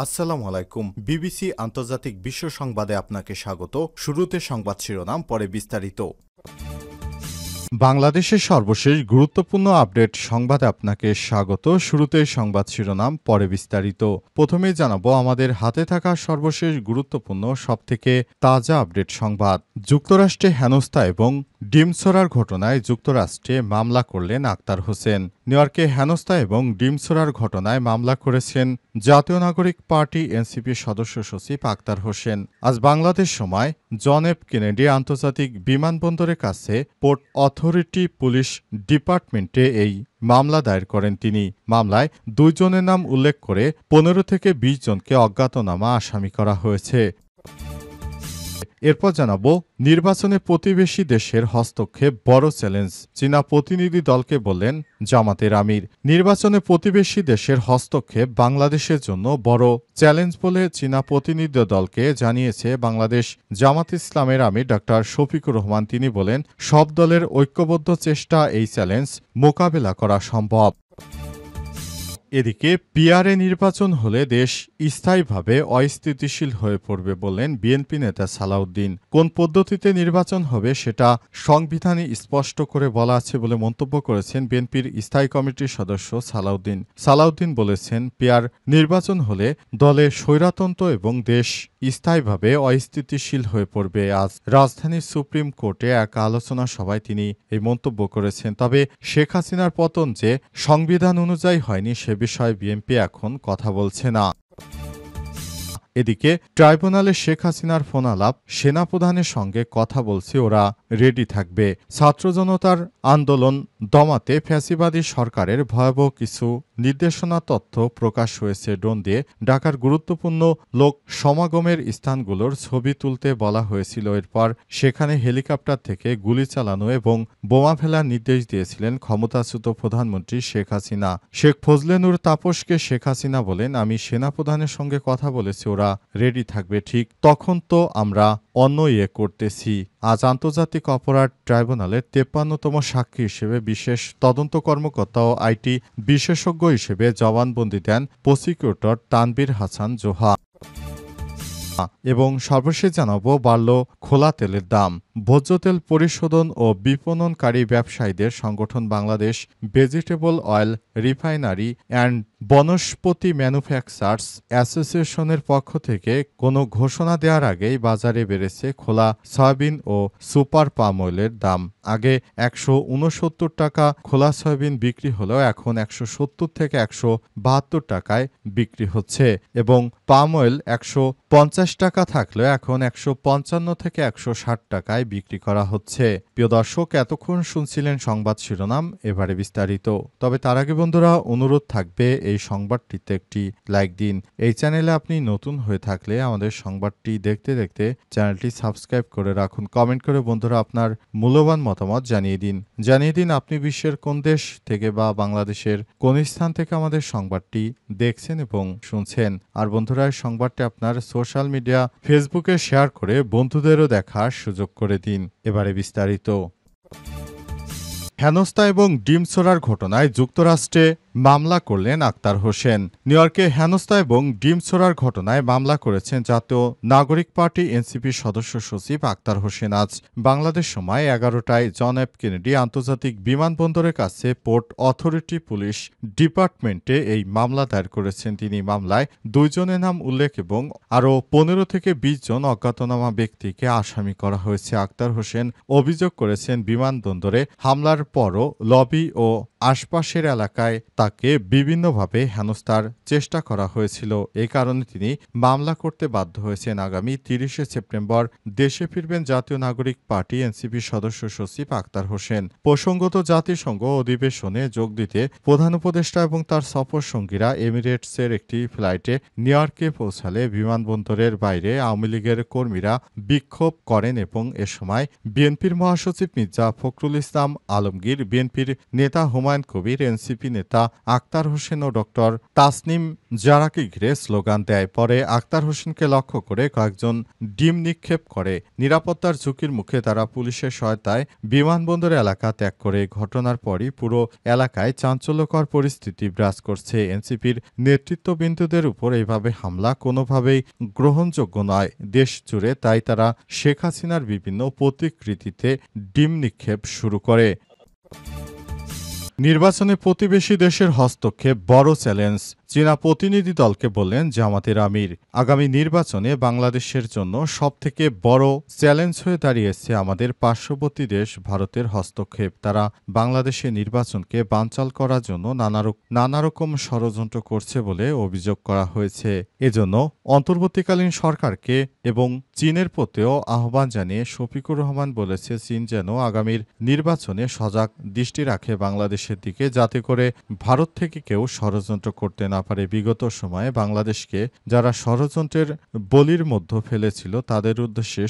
আসসালামু আলাইকুম। বিবিসি আন্তর্জাতিক বিশ্ব সংবাদে আপনাকে স্বাগত। শুরুতে সংবাদ শিরোনাম, পরে বিস্তারিত। বাংলাদেশের সর্বশেষ গুরুত্বপূর্ণ আপডেট সংবাদে আপনাকে স্বাগত। শুরুতে সংবাদ শিরোনাম, পরে বিস্তারিত। প্রথমেই জানাবো আমাদের হাতে থাকা সর্বশেষ গুরুত্বপূর্ণ সবথেকে তাজা আপডেট সংবাদ। যুক্তরাষ্ট্রে হেনস্থা এবং ডিম ছোড়ার ঘটনায় যুক্তরাষ্ট্রে মামলা করলেন আক্তার হোসেন। নিউ ইয়র্কে হেনস্থা এবং ডিম ছোড়ার ঘটনায় মামলা করেছেন জাতীয় নাগরিক পার্টি এনসিপির সদস্য সচিব আক্তার হোসেন। আজ বাংলাদেশ সময় জন এফ কেনেডি আন্তর্জাতিক বিমানবন্দরের কাছে পোর্ট অথরিটি পুলিশ ডিপার্টমেন্টে এই মামলা দায়ের করেন তিনি। মামলায় 2 জনের নাম উল্লেখ করে 15 থেকে 20 জনকে অজ্ঞাতনামা আসামি করা হয়েছে। এরপর জানাবো নির্বাচনে প্রতিবেশী দেশের হস্তক্ষেপ বড় চ্যালেঞ্জ, চীনা প্রতিনিধি দলকে বললেন জামাতের আমির। নির্বাচনে প্রতিবেশী দেশের হস্তক্ষেপ বাংলাদেশের জন্য বড় চ্যালেঞ্জ বলে চীনা প্রতিনিধি দলকে জানিয়েছে বাংলাদেশ জামাত ইসলামের আমির ডা শফিকুর রহমান। তিনি বলেন, সব দলের ঐক্যবদ্ধ চেষ্টা এই চ্যালেঞ্জ মোকাবেলা করা সম্ভব। এদিকে পিআরএ নির্বাচন হলে দেশ স্থায়ীভাবে অস্থিতিশীল হয়ে পড়বে বললেন বিএনপি নেতা সালাউদ্দিন। কোন পদ্ধতিতে নির্বাচন হবে সেটা সংবিধানে স্পষ্ট করে বলা আছে বলে মন্তব্য করেছেন বিএনপির স্থায়ী কমিটির সদস্য সালাউদ্দিন। সালাউদ্দিন বলেছেন, পিআর নির্বাচন হলে দলে স্বৈরতন্ত্র এবং দেশ স্থায়ীভাবে অস্থিতিশীল হয়ে পড়বে। আজ রাজধানীর সুপ্রিম কোর্টে এক আলোচনা সভায় তিনি এই মন্তব্য করেছেন। তবে শেখ হাসিনার পতন যে সংবিধান অনুযায়ী হয়নি সে বিষয়ে বিএনপি এখন কথা বলছে না। এদিকে ট্রাইব্যুনালে শেখ হাসিনার ফোনালাপ, সেনাপ্রধানের সঙ্গে কথা বলছে, ওরা রেডি থাকবে। ছাত্র জনতার আন্দোলন দমাতে ফ্যাসিবাদী সরকারের ভয়াবহ কিছু নির্দেশনা তথ্য প্রকাশ হয়েছে। ড্রোন দিয়ে ঢাকার গুরুত্বপূর্ণ লোক সমাগমের স্থানগুলোর ছবি তুলতে বলা হয়েছিল। এরপর সেখানে হেলিকপ্টার থেকে গুলি চালানো এবং বোমা ফেলার নির্দেশ দিয়েছিলেন ক্ষমতাচ্যুত প্রধানমন্ত্রী শেখ হাসিনা। শেখ ফজলে নূর তাপসকে শেখ হাসিনা বলেন, আমি সেনাপ্রধানের সঙ্গে কথা বলেছি, ওরা রেডি থাকবে। ঠিক তখন তো আমরা অন্য করতেছি। আজ আন্তর্জাতিক অপরাধ ট্রাইব্যুনালের 53তম সাক্ষী হিসেবে বিশেষ তদন্ত কর্মকর্তা ও আইটি বিশেষজ্ঞ হিসেবে জবানবন্দি দেন প্রসিকিউটর তানবীর হাসান জোহা। এবং সর্বশেষ জানাবো বাড়ল খোলা তেলের দাম। ভোজ্য তেল পরিশোধন ও বিপণনকারী ব্যবসায়ীদের সংগঠন Bangladesh vegetable oil refinery and Vanaspati manufacturers অ্যাসোসিয়েশনের পক্ষ থেকে কোনো ঘোষণা দেওয়ার আগেই বাজারে বেড়েছে খোলা সয়াবিন ও সুপার পাম অয়েলের দাম। আগে 169 টাকা খোলা সয়াবিন বিক্রি হলেও এখন 170 থেকে 172 টাকায় বিক্রি হচ্ছে এবং পাম অয়েল 150 টাকা থাকলেও এখন 155 থেকে 160 টাকায় বিক্রি করা হচ্ছে। প্রিয় দর্শক, এতক্ষণ শুনছিলেন সংবাদ শিরোনাম, এবারে বিস্তারিত। তবে তার আগে বন্ধুরা অনুরোধ থাকবে এই সংবাদটিতে একটি লাইক দিন। এই চ্যানেলে আপনি নতুন হয়ে থাকলে আমাদের সংবাদটি দেখতে দেখতে চ্যানেলটি সাবস্ক্রাইব করে রাখুন। কমেন্ট করে বন্ধুরা আপনার মূল্যবান মতামত জানিয়ে দিন আপনি বিশ্বের কোন দেশ থেকে বা বাংলাদেশের কোন স্থান থেকে আমাদের সংবাদটি দেখছেন এবং শুনছেন। আর বন্ধুরা, এই সংবাদটি আপনার সোশ্যাল মিডিয়া ফেসবুকে শেয়ার করে বন্ধুদেরও দেখার সুযোগ করে দিন। এবারে বিস্তারিত। হেনস্থা এবং ডিম ছোড়ার ঘটনায় যুক্তরাষ্ট্রে মামলা করলেন আক্তার হোসেন। নিউ ইয়র্কে হেনস্থা এবং ডিম ছোড়ার ঘটনায় মামলা করেছেন জাতীয় নাগরিক পার্টি এনসিপির সদস্য সচিব আক্তার হোসেন। আজ বাংলাদেশ সময় 11টায় জন এফ কেনেডি আন্তর্জাতিক বিমানবন্দরের কাছে পোর্ট অথরিটি পুলিশ ডিপার্টমেন্টে এই মামলা দায়ের করেছেন তিনি। মামলায় 2 জনের নাম উল্লেখ এবং আরও 15 থেকে 20 জন অজ্ঞাতনামা ব্যক্তিকে আসামি করা হয়েছে। আক্তার হোসেন অভিযোগ করেছেন, বিমানবন্দরে হামলার পরও লবি ও আশপাশের এলাকায় তাকে বিভিন্নভাবে হেনস্থার চেষ্টা করা হয়েছিল। এই কারণে তিনি মামলা করতে বাধ্য হয়েছেন। আগামী 30শে সেপ্টেম্বর দেশে ফিরবেন জাতীয় নাগরিক পার্টি এনসিপির সদস্য সচিব আক্তার হোসেন। প্রসঙ্গত, জাতিসংঘ অধিবেশনে যোগ দিতে প্রধান উপদেষ্টা এবং তার সফর সঙ্গীরা এমিরেটসের একটি ফ্লাইটে নিউ ইয়র্কে পৌঁছালে বিমানবন্দরের বাইরে আওয়ামী লীগের কর্মীরা বিক্ষোভ করেন এবং এ সময় বিএনপির মহাসচিব মির্জা ফখরুল ইসলাম আলমগীর, বিএনপির নেতা হুমায়ুন কবির, এনসিপি নেতা আক্তার হোসেন ও ডক্টর তাসনিম জারাকে ঘিরে স্লোগান দেয়। পরে আক্তার হোসেনকে লক্ষ্য করে কয়েকজন ডিম নিক্ষেপ করে। নিরাপত্তার ঝুঁকির মুখে তারা পুলিশের সহায়তায় বিমানবন্দর এলাকা ত্যাগ করে। ঘটনার পরই পুরো এলাকায় চাঞ্চল্যকর পরিস্থিতি বিরাজ করছে। এনসিপির নেতৃত্ববৃন্দদের উপর এভাবে হামলা কোনোভাবেই গ্রহণযোগ্য নয় দেশ জুড়ে, তাই তারা শেখ হাসিনার বিভিন্ন প্রতিকৃতিতে ডিম নিক্ষেপ শুরু করে। নির্বাচনে প্রতিবেশী দেশের হস্তক্ষেপ বড় চ্যালেঞ্জ, চীনা প্রতিনিধি দলকে বললেন জামাতের আমির। আগামী নির্বাচনে বাংলাদেশের জন্য সবথেকে বড় চ্যালেঞ্জ হয়ে দাঁড়িয়েছে আমাদের পার্শ্ববর্তী দেশ ভারতের হস্তক্ষেপ। তারা বাংলাদেশের নির্বাচনকে বানচাল করার জন্য নানা রকম ষড়যন্ত্র করছে বলে অভিযোগ করা হয়েছে। এজন্য অন্তর্বর্তীকালীন সরকারকে এবং চীনের প্রতিও আহ্বান জানিয়ে শফিকুর রহমান বলেছে, চীন যেন আগামীর নির্বাচনে সজাগ দৃষ্টি রাখে বাংলাদেশের দিকে, যাতে করে ভারত থেকে কেউ ষড়যন্ত্র করতে না পারে। বিগত সময়ে বাংলাদেশকে যারা ষড়যন্ত্রের বলির মধ্যে ফেলেছিল তাদের উদ্দেশ্যে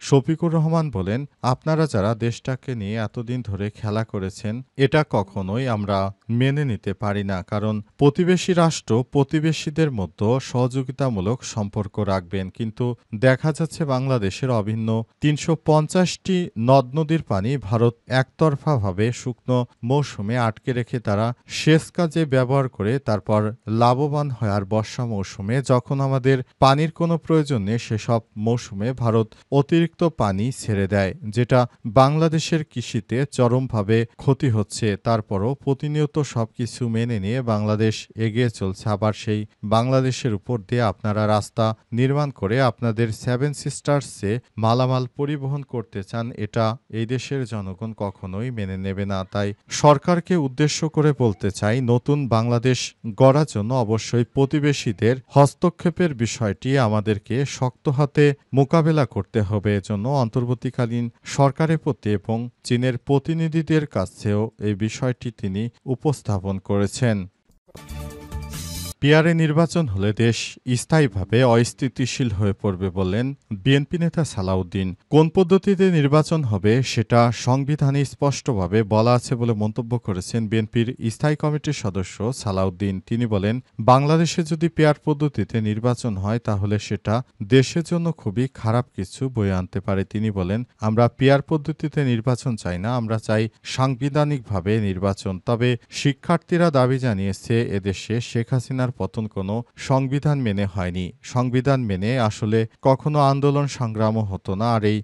শফিকুর রহমান বলেন, আপনারা যারা দেশটাকে নিয়ে এতদিন ধরে খেলা করেছেন, এটা কখনোই আমরা মেনে নিতে পারি না। কারণ প্রতিবেশী রাষ্ট্র প্রতিবেশীদের মধ্যে সহযোগিতামূলক সম্পর্ক রাখবেন, কিন্তু দেখা যাচ্ছে বাংলাদেশের অভিন্ন ৩৫০টি নদ নদীর পানি ভারত একতরফাভাবে শুকনো মৌসুমে আটকে রেখে তারা সেচ কাজে ব্যবহার করে তারপর লাভবান হয়। আর বর্ষা মৌসুমে যখন আমাদের পানির কোনো প্রয়োজন নেই, সেসব মৌসুমে ভারত অতিরিক্ত পানি ছেড়ে দেয়, যেটা বাংলাদেশের কৃষিতে চরমভাবে ক্ষতি হচ্ছে। তারপরও প্রতিনিয়ত সবকিছু মেনে নিয়ে বাংলাদেশ এগিয়ে চলছে। আবার সেই বাংলাদেশের উপর দিয়ে আপনারা রাস্তা নির্মাণ করে আপনাদের সেভেন সিস্টার্সে মালামাল পরিবহন করতে চান, এটা এই দেশের জনগণ কখনোই মেনে নেবে না। তাই সরকারকে উদ্দেশ্য করে বলতে চাই, নতুন বাংলাদেশ গড়ার জন্য অবশ্যই প্রতিবেশীদের হস্তক্ষেপের বিষয়টি আমাদেরকে শক্ত হাতে মোকাবেলা করতে হবে। এজন্য অন্তর্বর্তীকালীন সরকারের প্রতি এবং চীনের প্রতিনিধিদের কাছেও এই বিষয়টি তিনি উপস্থাপন করেছেন। পিয়ারে নির্বাচন হলে দেশ স্থায়ীভাবে অস্থিতিশীল হয়ে পড়বে বললেন বিএনপি নেতা সালাউদ্দিন। কোন পদ্ধতিতে নির্বাচন হবে সেটা সংবিধানে স্পষ্টভাবে বলা আছে বলে মন্তব্য করেছেন বিএনপির স্থায়ী কমিটির সদস্য সালাউদ্দিন। তিনি বলেন, বাংলাদেশে যদি পেয়ার পদ্ধতিতে নির্বাচন হয় তাহলে সেটা দেশের জন্য খুবই খারাপ কিছু বয়ে আনতে পারে। তিনি বলেন, আমরা পেয়ার পদ্ধতিতে নির্বাচন চাই না, আমরা চাই সাংবিধানিকভাবে নির্বাচন। তবে শিক্ষার্থীরা দাবি জানিয়েছে, এদেশে শেখ হাসিনার পতন কোনো সংবিধান মেনে হয়নি। সংবিধান মেনে আসলে কখনো আন্দোলন সংগ্রামও হতো না। আর এই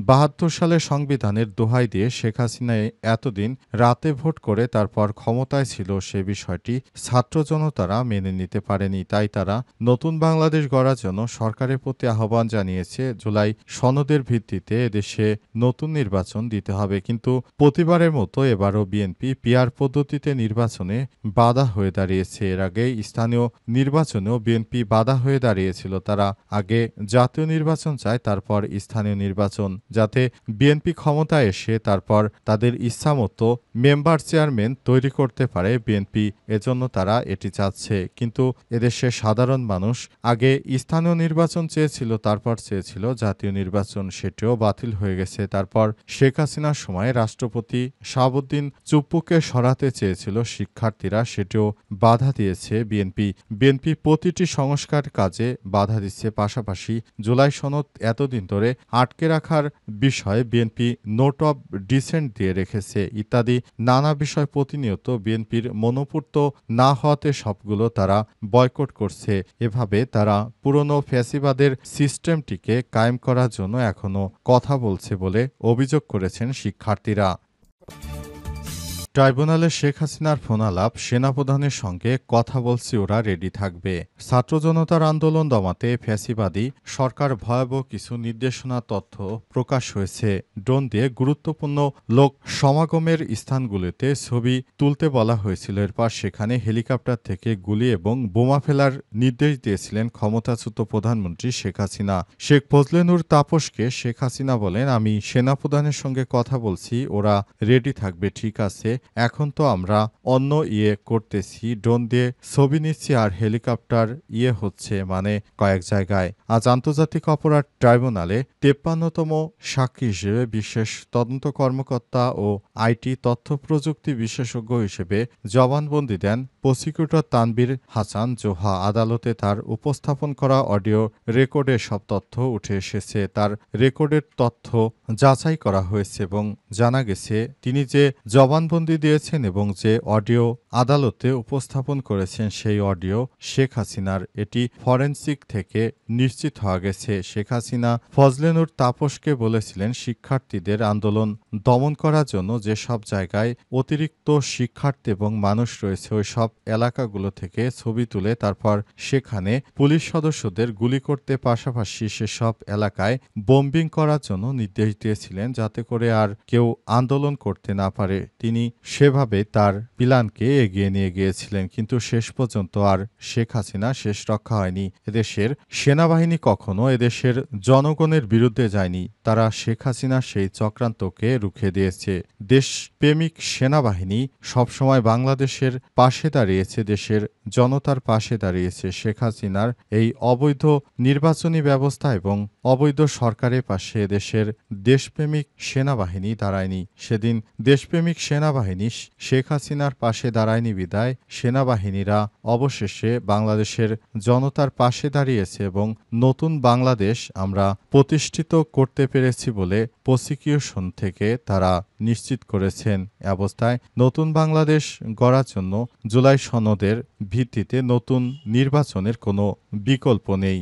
৭২ সালের সংবিধানের দোহাই দিয়ে শেখ হাসিনা এতদিন রাতে ভোট করে তারপর ক্ষমতায় ছিল, সে বিষয়টি ছাত্র জনতারা মেনে নিতে পারেনি। তাই তারা নতুন বাংলাদেশ গড়ার জন্য সরকারের প্রতি আহ্বান জানিয়েছে, জুলাই সনদের ভিত্তিতে এদেশে নতুন নির্বাচন দিতে হবে। কিন্তু প্রতিবারের মতো এবারও বিএনপি পিয়ার পদ্ধতিতে নির্বাচনে বাধা হয়ে দাঁড়িয়েছে। এর আগে স্থানীয় নির্বাচনেও বিএনপি বাধা হয়ে দাঁড়িয়েছিল। তারা আগে জাতীয় নির্বাচন চায়, তারপর স্থানীয় নির্বাচন, যাতে বিএনপি ক্ষমতায় এসে তারপর তাদের ইচ্ছামতো মেম্বার চেয়ারম্যান তৈরি করতে পারে বিএনপি। এজন্য তারা এটি চাচ্ছে। কিন্তু এদেশের সাধারণ মানুষ আগে স্থানীয় নির্বাচন চেয়েছিল, তারপর চেয়েছিল জাতীয় নির্বাচন, সেটিও বাতিল হয়ে গেছে। তারপর শেখ হাসিনার সময় রাষ্ট্রপতি শাহাবুদ্দিন চুপ্পুকে সরাতে চেয়েছিল শিক্ষার্থীরা, সেটিও বাধা দিয়েছে বিএনপি প্রতিটি সংস্কার কাজে বাধা দিচ্ছে। পাশাপাশি জুলাই সনদ এতদিন ধরে আটকে রাখার বিষয়ে বিএনপি নোট অব ডিসেন্ট দিয়ে রেখেছে ইত্যাদি নানা বিষয় প্রতিনিয়ত বিএনপির মনোপূর্ত না হওয়াতে সবগুলো তারা বয়কট করছে। এভাবে তারা পুরনো ফ্যাসিবাদের সিস্টেমটিকে কায়েম করার জন্য এখনো কথা বলছে বলে অভিযোগ করেছেন শিক্ষার্থীরা। ট্রাইব্যুনালে শেখ হাসিনার ফোনালাপ, সেনাপ্রধানের সঙ্গে কথা বলছি, ওরা রেডি থাকবে। ছাত্র জনতার আন্দোলন দমাতে ফ্যাসিবাদী সরকার ভয়াবহ কিছু নির্দেশনা তথ্য প্রকাশ হয়েছে। ড্রোন দিয়ে গুরুত্বপূর্ণ লোক সমাগমের স্থানগুলিতে ছবি তুলতে বলা হয়েছিল। এরপর সেখানে হেলিকপ্টার থেকে গুলি এবং বোমা ফেলার নির্দেশ দিয়েছিলেন ক্ষমতাচ্যুত প্রধানমন্ত্রী শেখ হাসিনা। শেখ ফজলেনুর তাপসকে শেখ হাসিনা বলেন, আমি সেনাপ্রধানের সঙ্গে কথা বলছি, ওরা রেডি থাকবে, ঠিক আছে। এখন তো আমরা অন্য করতেছি, ড্রোন দিয়ে ছবি নিচ্ছি আর হেলিকপ্টার হচ্ছে মানে কয়েক জায়গায়। আজ আন্তর্জাতিক অপরাধ ট্রাইব্যুনালে ৫৩তম সাক্ষী হিসেবে বিশেষ তদন্ত কর্মকর্তা ও আইটি তথ্য প্রযুক্তি বিশেষজ্ঞ হিসেবে জবানবন্দি দেন প্রসিকিউটর তানভীর হাসান জোহা। আদালতে তার উপস্থাপন করা অডিও রেকর্ডে সব তথ্য উঠে এসেছে। তার রেকর্ডের তথ্য যাচাই করা হয়েছে এবং জানা গেছে তিনি যে জবানবন্দি দিয়েছেন এবং যে অডিও আদালতে উপস্থাপন করেছেন সেই অডিও শেখ হাসিনার। এটি ফরেনসিক থেকে নিশ্চিত হওয়া গেছে। শেখ হাসিনা ফজলে নূর তাপসকে বলেছিলেন শিক্ষার্থীদের আন্দোলন দমন করার জন্য যেসব জায়গায় অতিরিক্ত শিক্ষার্থী এবং মানুষ রয়েছে ওই সব এলাকাগুলো থেকে ছবি তুলে তারপর সেখানে পুলিশ সদস্যদের গুলি করতে, পাশাপাশি সেসব এলাকায় বোম্বিং করার জন্য নির্দেশ দিয়েছিলেন যাতে করে আর কেউ আন্দোলন করতে না পারে। তিনি সেভাবে তার প্ল্যানকে এগিয়ে নিয়ে গিয়েছিলেন, কিন্তু শেষ পর্যন্ত আর শেখ হাসিনা শেষ রক্ষা হয়নি। এদেশের সেনাবাহিনী কখনো এদেশের জনগণের বিরুদ্ধে যায়নি। তারা শেখ হাসিনার সেই চক্রান্তকে রুখে দিয়েছে। দেশপ্রেমিক সেনাবাহিনী সবসময় বাংলাদেশের পাশে দাঁড়িয়েছে, দেশের জনতার পাশে দাঁড়িয়েছে। শেখ হাসিনার এই অবৈধ নির্বাচনী ব্যবস্থা এবং অবৈধ সরকারের পাশে দেশের দেশপ্রেমিক সেনাবাহিনী দাঁড়ায়নি। সেদিন দেশপ্রেমিক সেনাবাহিনী শেখ হাসিনার পাশে দাঁড়ায়নি বিদায় সেনাবাহিনীরা অবশেষে বাংলাদেশের জনতার পাশে দাঁড়িয়েছে এবং নতুন বাংলাদেশ আমরা প্রতিষ্ঠিত করতে পেরেছি বলে প্রসিকিউশন থেকে তারা নিশ্চিত করেছেন। এ অবস্থায় নতুন বাংলাদেশ গড়ার জন্য জুলাই সনদের ভিত্তিতে নতুন নির্বাচনের কোনো বিকল্প নেই।